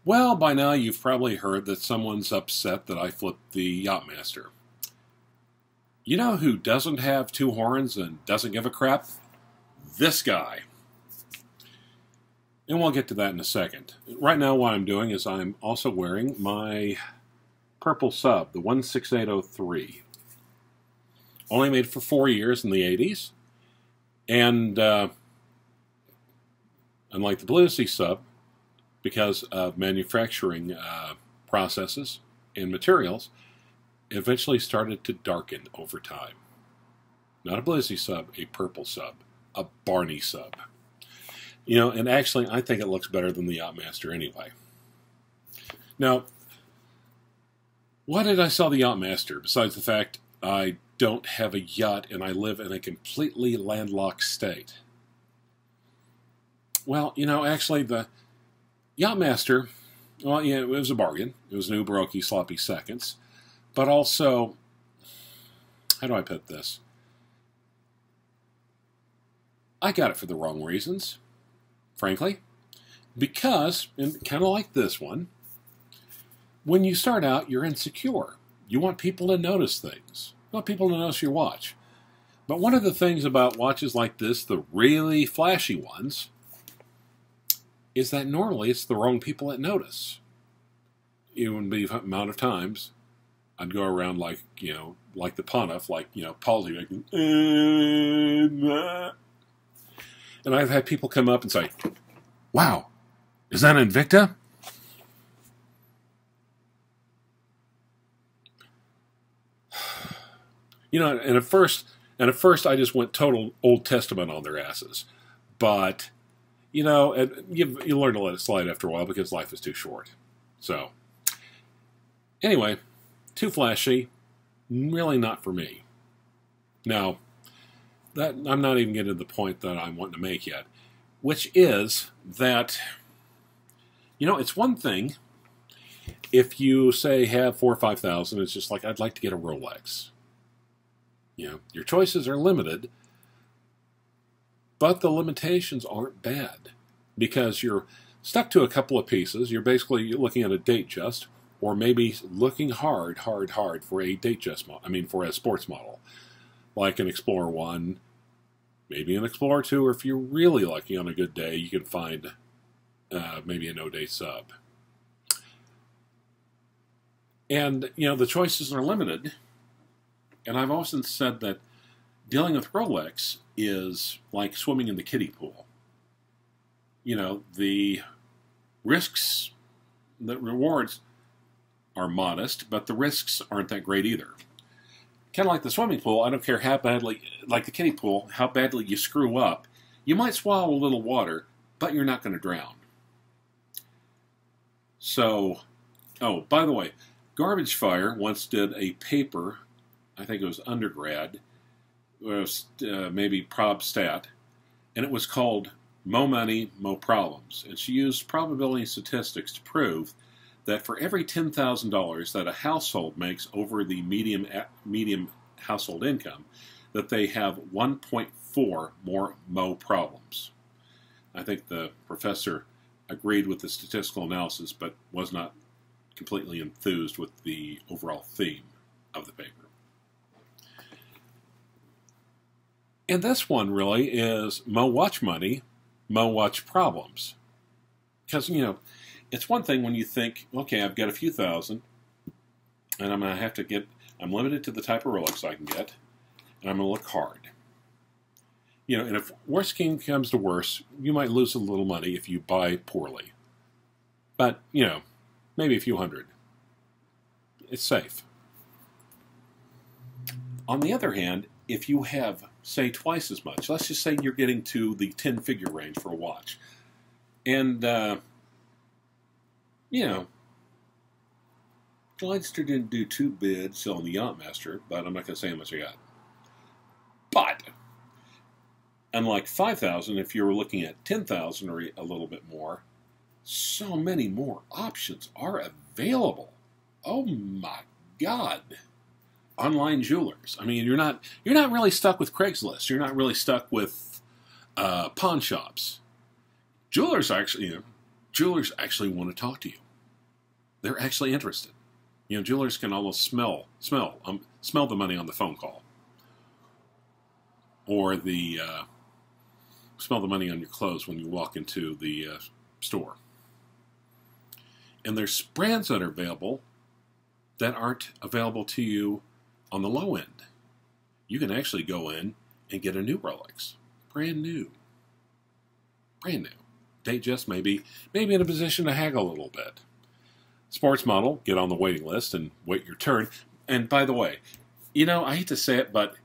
Well, by now you've probably heard that someone's upset that I flipped the Yacht-Master. You know who doesn't have two horns and doesn't give a crap? This guy. And we'll get to that in a second. Right now what I'm doing is I'm also wearing my purple sub, the 16803. Only made for 4 years in the 80s. And unlike the Blue Sea sub, because of manufacturing processes and materials, eventually started to darken over time. Not a Blizzy sub, a purple sub, a Barney sub. You know, and actually I think it looks better than the Yacht-Master anyway. Now, why did I sell the Yacht-Master, besides the fact I don't have a yacht and I live in a completely landlocked state? Well, you know, actually the Yacht-Master, well, yeah, it was a bargain. It was new Baroque sloppy seconds. But also, how do I put this? I got it for the wrong reasons, frankly. Because, and kind of like this one, when you start out, you're insecure. You want people to notice things. You want people to notice your watch. But one of the things about watches like this, the really flashy ones, is that normally it's the wrong people that notice. Even the amount of times I'd go around like, you know, like the Pontiff, like, you know, palsy, like, and I've had people come up and say, "Wow, is that Invicta?" You know, and at first I just went total Old Testament on their asses. But, you know, you learn to let it slide after a while because life is too short. So, anyway, too flashy, really not for me. Now, that I'm not even getting to the point that I'm wanting to make yet, which is that, you know, it's one thing if you, say, have 4,000 or 5,000, it's just like, I'd like to get a Rolex. You know, your choices are limited, but the limitations aren't bad because you're stuck to a couple of pieces. You're basically looking at a Datejust, or maybe looking hard for a Datejust model. I mean, for a sports model, like an Explorer 1, maybe an Explorer 2, or if you're really lucky on a good day, you can find maybe a no-date sub. And, you know, the choices are limited. And I've often said that dealing with Rolex is like swimming in the kiddie pool. You know, the risks, the rewards are modest, but the risks aren't that great either. Kind of like the swimming pool, I don't care how badly, like the kiddie pool, how badly you screw up. You might swallow a little water, but you're not going to drown. So, oh, by the way, Garbage Fire once did a paper, I think it was undergrad, it was maybe prob stat, and it was called Mo Money, Mo Problems. And she used probability and statistics to prove that for every $10,000 that a household makes over the medium household income, that they have 1.4 more Mo problems. I think the professor agreed with the statistical analysis, but was not completely enthused with the overall theme of the paper. And this one really is Mo Watch Money, Mo Watch Problems. Because, you know, it's one thing when you think, okay, I've got a few thousand, and I'm going to have to get, I'm limited to the type of Rolex I can get, and I'm going to look hard. You know, and if worst comes to worst, you might lose a little money if you buy poorly. But, you know, maybe a few hundred. It's safe. On the other hand, if you have, say, twice as much, let's just say you're getting to the 10-figure range for a watch, and, you know, Glidester didn't do too bad selling the Yacht-Master, but I'm not going to say how much I got. But, unlike 5,000, if you were looking at 10,000 or a little bit more, so many more options are available. Oh my God. Online jewelers. I mean, you're not really stuck with Craigslist. You're not really stuck with pawn shops. Jewelers actually want to talk to you. they're actually interested. You know, jewelers can almost smell the money on the phone call, or smell the money on your clothes when you walk into the store. And there's brands that are available that aren't available to you on the low end. You can actually go in and get a new Rolex, brand new. Datejust maybe in a position to haggle a little bit. Sports model, get on the waiting list and wait your turn. And by the way, you know, I hate to say it, but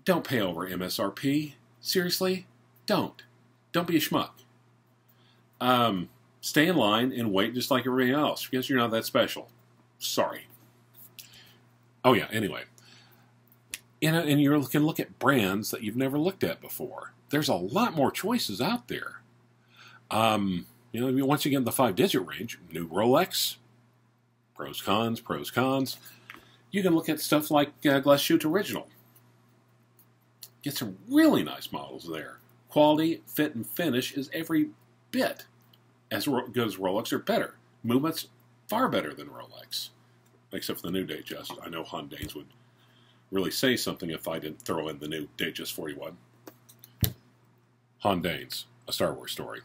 don't pay over MSRP. Seriously, don't. Don't be a schmuck. Stay in line and wait just like everybody else, because you're not that special. Sorry. Oh yeah, anyway. You know, and you can look at brands that you've never looked at before. There's a lot more choices out there. You know, once you get in the 5-digit range, new Rolex, pros, cons. You can look at stuff like Glashütte Original. Get some really nice models there. Quality, fit, and finish is every bit as good as Rolex or better. Movement's far better than Rolex, except for the new Datejust. I know Hondanes would really say something if I didn't throw in the new Datejust 41. Hondanes, a Star Wars story.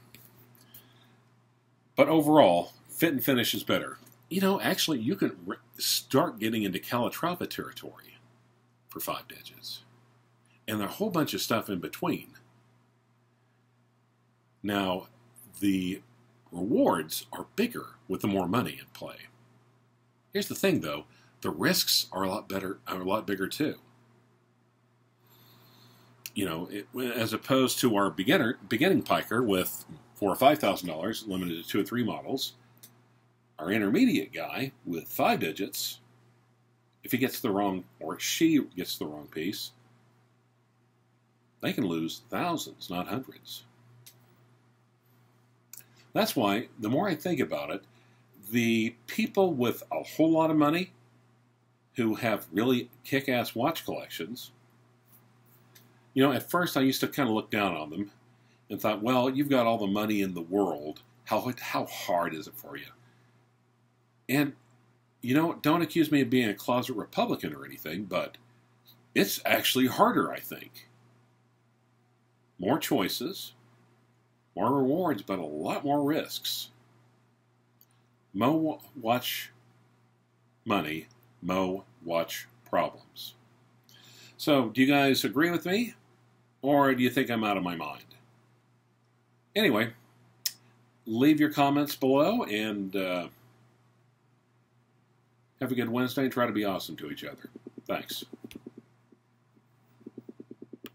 But overall, fit and finish is better. You know, actually, you can start getting into Calatrava territory for 5 digits. And there are a whole bunch of stuff in between. Now, the rewards are bigger with the more money in play. Here's the thing, though. The risks are a lot bigger, too. You know, as opposed to our beginning piker with $4,000 or $5,000, limited to 2 or 3 models, our intermediate guy with 5 digits, if he gets the wrong, or she gets the wrong piece, they can lose thousands, not hundreds. That's why, the more I think about it, the people with a whole lot of money who have really kick-ass watch collections, you know, at first I used to kind of look down on them and thought, well, you've got all the money in the world. How hard is it for you? And, you know, don't accuse me of being a closet Republican or anything, but it's actually harder, I think. More choices, more rewards, but a lot more risks. Mo watch money, mo watch problems. So, do you guys agree with me? Or do you think I'm out of my mind? Anyway, leave your comments below and have a good Wednesday and try to be awesome to each other. Thanks.